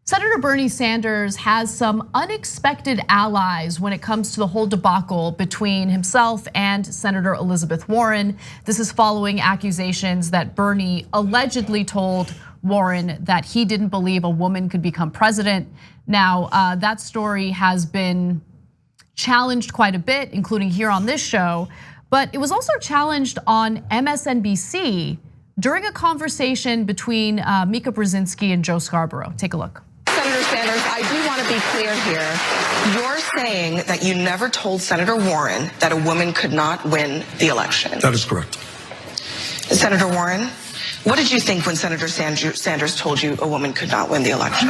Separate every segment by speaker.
Speaker 1: Senator Bernie Sanders has some unexpected allies when it comes to the whole debacle between himself and Senator Elizabeth Warren. This is following accusations that Bernie allegedly told Warren that he didn't believe a woman could become president. Now, that story has been challenged quite a bit, including here on this show, but it was also challenged on MSNBC during a conversation between Mika Brzezinski and Joe Scarborough. Take a look.
Speaker 2: Senator Sanders, I do want to be clear here. You're saying that you never told Senator Warren that a woman could not win the election.
Speaker 3: That is correct.
Speaker 2: Senator Warren, what did you think when Senator Sanders told you a woman could not win the election?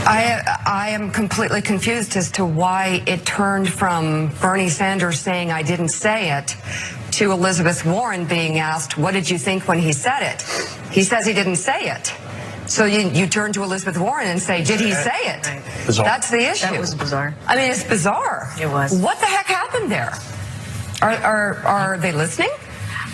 Speaker 4: I am completely confused as to why it turned from Bernie Sanders saying I didn't say it to Elizabeth Warren being asked, what did you think when he said it? He says he didn't say it. So you turn to Elizabeth Warren and say, did he say it?
Speaker 3: Bizarre.
Speaker 4: That's the issue.
Speaker 5: That was bizarre.
Speaker 4: I mean, it's bizarre.
Speaker 5: It was.
Speaker 4: What the heck happened there? Are they listening?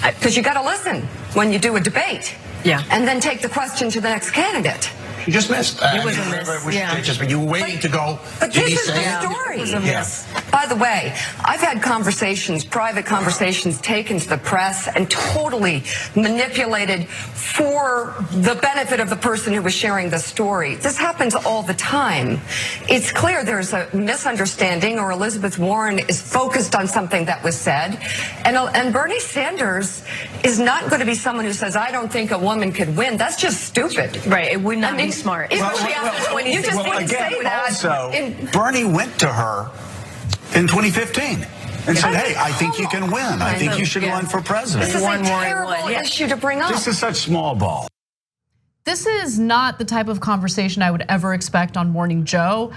Speaker 4: Because you got to listen when you do a debate.
Speaker 5: Yeah.
Speaker 4: And then take the question to the next candidate.
Speaker 3: You just missed.
Speaker 5: It was a miss. Yeah.
Speaker 3: You were waiting to go.
Speaker 4: But
Speaker 3: Did he
Speaker 4: this is
Speaker 3: say
Speaker 4: the
Speaker 3: it?
Speaker 4: story.
Speaker 5: It was a miss.
Speaker 4: By the way, I've had conversations, private conversations taken to the press and totally manipulated for the benefit of the person who was sharing the story. This happens all the time. It's clear there's a misunderstanding or Elizabeth Warren is focused on something that was said. And Bernie Sanders is not going to be someone who says, I don't think a woman could win. That's just stupid.
Speaker 5: Right, it would not be smart.
Speaker 4: You just wouldn't say that.
Speaker 3: Also, Bernie went to her in 2015 and said, hey, I think you can win. I think you should run for president.
Speaker 4: This is a terrible issue to bring up.
Speaker 3: This is such small ball.
Speaker 1: This is not the type of conversation I would ever expect on Morning Joe.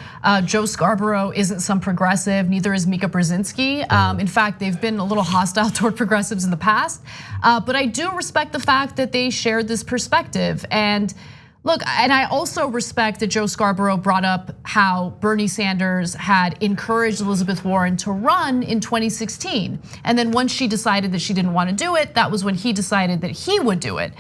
Speaker 1: Joe Scarborough isn't some progressive, neither is Mika Brzezinski. In fact, they've been a little hostile toward progressives in the past. But I do respect the fact that they shared this perspective. And look, and I also respect that Joe Scarborough brought up how Bernie Sanders had encouraged Elizabeth Warren to run in 2016. And then once she decided that she didn't want to do it, that was when he decided that he would do it.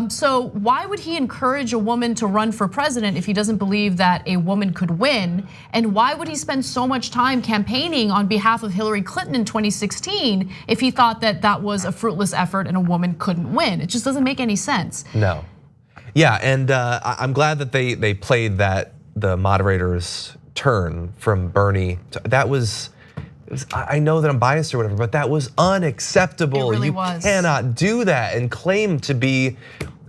Speaker 1: So why would he encourage a woman to run for president if he doesn't believe that a woman could win? And why would he spend so much time campaigning on behalf of Hillary Clinton in 2016 if he thought that that was a fruitless effort and a woman couldn't win? It just doesn't make any sense.
Speaker 6: No. Yeah, and I'm glad that they played that the moderator's turn from Bernie. That was, I know that I'm biased or whatever, but that was unacceptable.
Speaker 1: It really
Speaker 6: you
Speaker 1: was.
Speaker 6: cannot do that and claim to be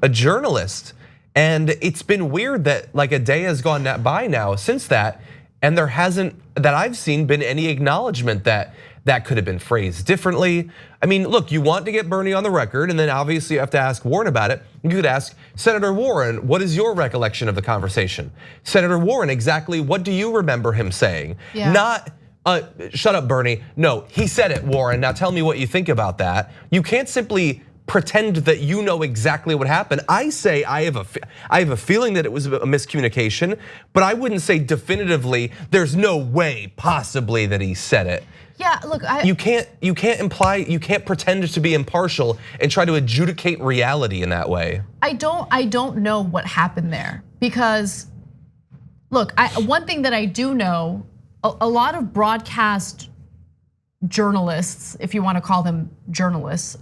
Speaker 6: a journalist. And it's been weird that like a day has gone by now since that, and there hasn't, that I've seen, been any acknowledgement that that could have been phrased differently. I mean, look, you want to get Bernie on the record, and then obviously you have to ask Warren about it. You could ask Senator Warren, what is your recollection of the conversation? Senator Warren, exactly what do you remember him saying?
Speaker 1: Yeah.
Speaker 6: Not, shut up, Bernie. No, he said it, Warren. Now tell me what you think about that. You can't simply pretend that you know exactly what happened. I say I have a feeling that it was a miscommunication, but I wouldn't say definitively there's no way possibly that he said it.
Speaker 1: Yeah, look,
Speaker 6: you can't imply, you can't pretend to be impartial and try to adjudicate reality in that way.
Speaker 1: I don't know what happened there because, look, one thing that I do know, a lot of broadcast journalists, if you want to call them journalists,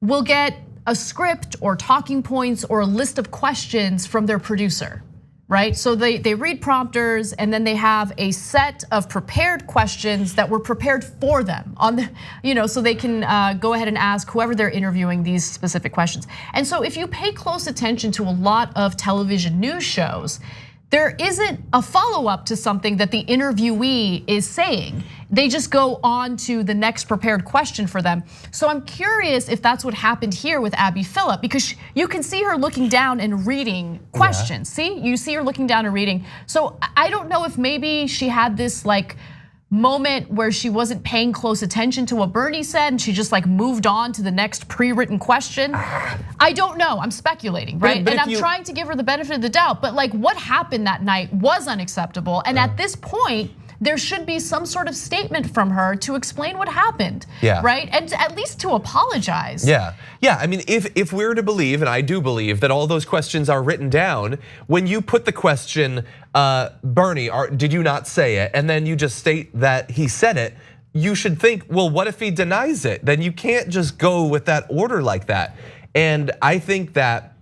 Speaker 1: will get a script or talking points or a list of questions from their producer. Right, so they read prompters and then they have a set of prepared questions that were prepared for them on the, so they can go ahead and ask whoever they're interviewing these specific questions. And so if you pay close attention to a lot of television news shows, there isn't a follow-up to something that the interviewee is saying. They just go on to the next prepared question for them. So I'm curious if that's what happened here with Abby Phillip, because you can see her looking down and reading questions. Yeah. See, you see her looking down and reading. So I don't know if maybe she had this like moment where she wasn't paying close attention to what Bernie said and she just like moved on to the next pre-written question. I don't know, I'm speculating, right? And I'm trying to give her the benefit of the doubt, but like what happened that night was unacceptable. And at this point, there should be some sort of statement from her to explain what happened,
Speaker 6: Yeah.
Speaker 1: right? And at least to apologize.
Speaker 6: Yeah, I mean, if we're to believe, and I do believe, that all those questions are written down, when you put the question, Bernie, did you not say it? And then you just state that he said it, you should think, well, what if he denies it? Then you can't just go with that order like that. And I think that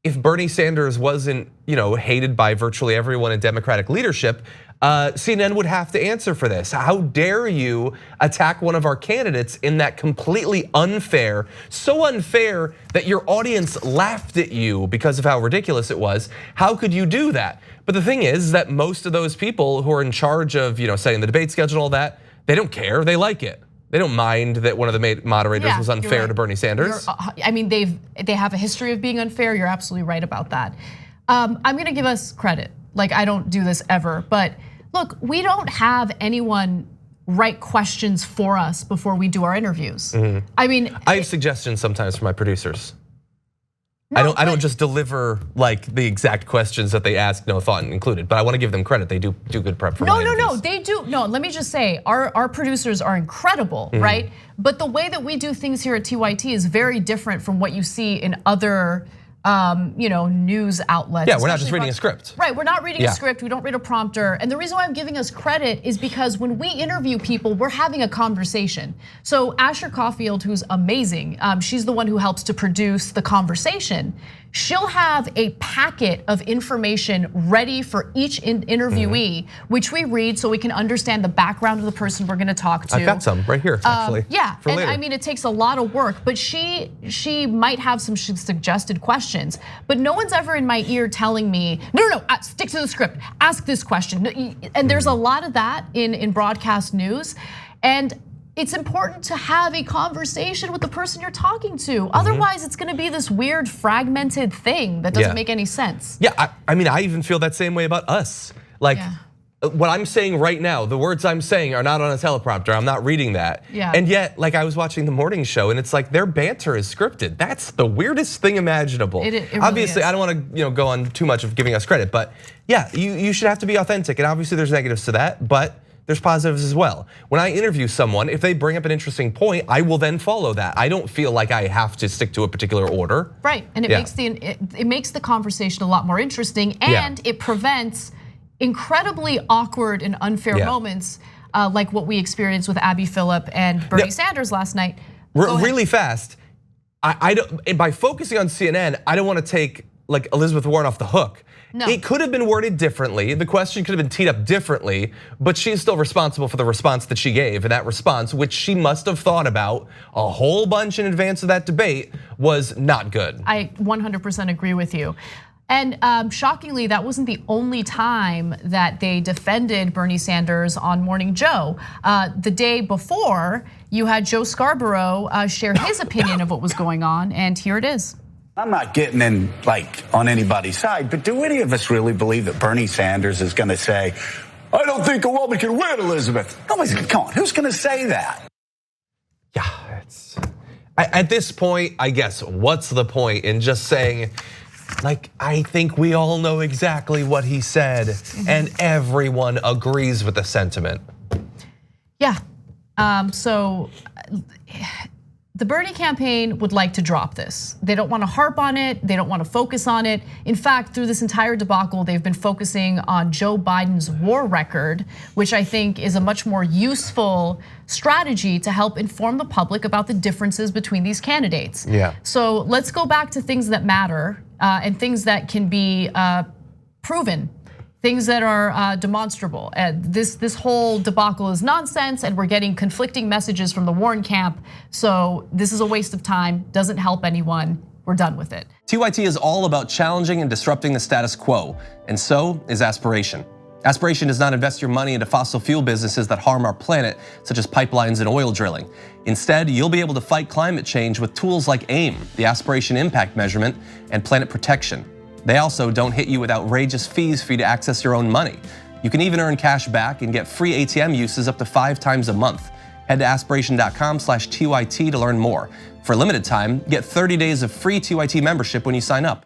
Speaker 6: if Bernie Sanders wasn't, hated by virtually everyone in Democratic leadership, CNN would have to answer for this. How dare you attack one of our candidates in that completely unfair, so unfair that your audience laughed at you because of how ridiculous it was. How could you do that? But the thing is that most of those people who are in charge of, setting the debate schedule and all that, they don't care, they like it. They don't mind that one of the moderators was unfair to Bernie Sanders.
Speaker 1: I mean, they have a history of being unfair. You're absolutely right about that. I'm gonna give us credit. Like, I don't do this ever, but look, we don't have anyone write questions for us before we do our interviews. I mean,
Speaker 6: I have suggestions sometimes for my producers.
Speaker 1: No,
Speaker 6: I don't just deliver like the exact questions that they ask, no thought included. But I want to give them credit. They do good prep for my interviews.
Speaker 1: No, they do. No, let me just say, our producers are incredible, right? But the way that we do things here at TYT is very different from what you see in other news outlets.
Speaker 6: Yeah, we're not just reading a script.
Speaker 1: Right, we're not reading a script, we don't read a prompter. And the reason why I'm giving us credit is because when we interview people, we're having a conversation. So Asher Caulfield, who's amazing, she's the one who helps to produce the conversation. She'll have a packet of information ready for each interviewee, which we read so we can understand the background of the person we're gonna talk to.
Speaker 6: I've got some right here, actually.
Speaker 1: Yeah, and
Speaker 6: later.
Speaker 1: I mean, it takes a lot of work, but she might have some suggested questions, but no one's ever in my ear telling me, no, stick to the script, ask this question. And there's a lot of that in broadcast news. And it's important to have a conversation with the person you're talking to. Otherwise, it's gonna be this weird fragmented thing that doesn't make any sense.
Speaker 6: Yeah, I mean, I even feel that same way about us. Like, what I'm saying right now, the words I'm saying are not on a teleprompter. I'm not reading that.
Speaker 1: Yeah.
Speaker 6: And yet, like, I was watching the morning show, and it's like their banter is scripted. That's the weirdest thing imaginable.
Speaker 1: It really
Speaker 6: obviously,
Speaker 1: is.
Speaker 6: I don't want to go on too much of giving us credit, but yeah, you should have to be authentic. And obviously, there's negatives to that, but there's positives as well. When I interview someone, if they bring up an interesting point, I will then follow that. I don't feel like I have to stick to a particular order.
Speaker 1: Right, and it makes the conversation a lot more interesting, and it prevents incredibly awkward and unfair moments like what we experienced with Abby Phillip and Bernie Sanders last night.
Speaker 6: Really fast, I don't, by focusing on CNN, I don't want to take like Elizabeth Warren off the hook.
Speaker 1: No.
Speaker 6: It could have been worded differently. The question could have been teed up differently, but she's still responsible for the response that she gave. And that response, which she must have thought about a whole bunch in advance of that debate, was not good.
Speaker 1: I 100% agree with you. And shockingly, that wasn't the only time that they defended Bernie Sanders on Morning Joe. The day before, you had Joe Scarborough share his opinion of what was going on, and here it is.
Speaker 3: I'm not getting in like on anybody's side, but do any of us really believe that Bernie Sanders is going to say, I don't think a woman can win, Elizabeth? Nobody's gonna, come on, who's going to say that?
Speaker 6: Yeah, at this point, I guess, what's the point in just saying, like, I think we all know exactly what he said, and everyone agrees with the sentiment.
Speaker 1: Yeah, so the Bernie campaign would like to drop this. They don't want to harp on it. They don't want to focus on it. In fact, through this entire debacle, they've been focusing on Joe Biden's war record, which I think is a much more useful strategy to help inform the public about the differences between these candidates.
Speaker 6: Yeah.
Speaker 1: So let's go back to things that matter and things that can be proven. Things that are demonstrable. This whole debacle is nonsense, and we're getting conflicting messages from the Warren camp. So this is a waste of time, doesn't help anyone. We're done with it.
Speaker 7: TYT is all about challenging and disrupting the status quo, and so is Aspiration. Aspiration does not invest your money into fossil fuel businesses that harm our planet, such as pipelines and oil drilling. Instead, you'll be able to fight climate change with tools like AIM, the Aspiration Impact Measurement, and Planet Protection. They also don't hit you with outrageous fees for you to access your own money. You can even earn cash back and get free ATM uses up to 5 times a month. Head to aspiration.com/TYT to learn more. For a limited time, get 30 days of free TYT membership when you sign up.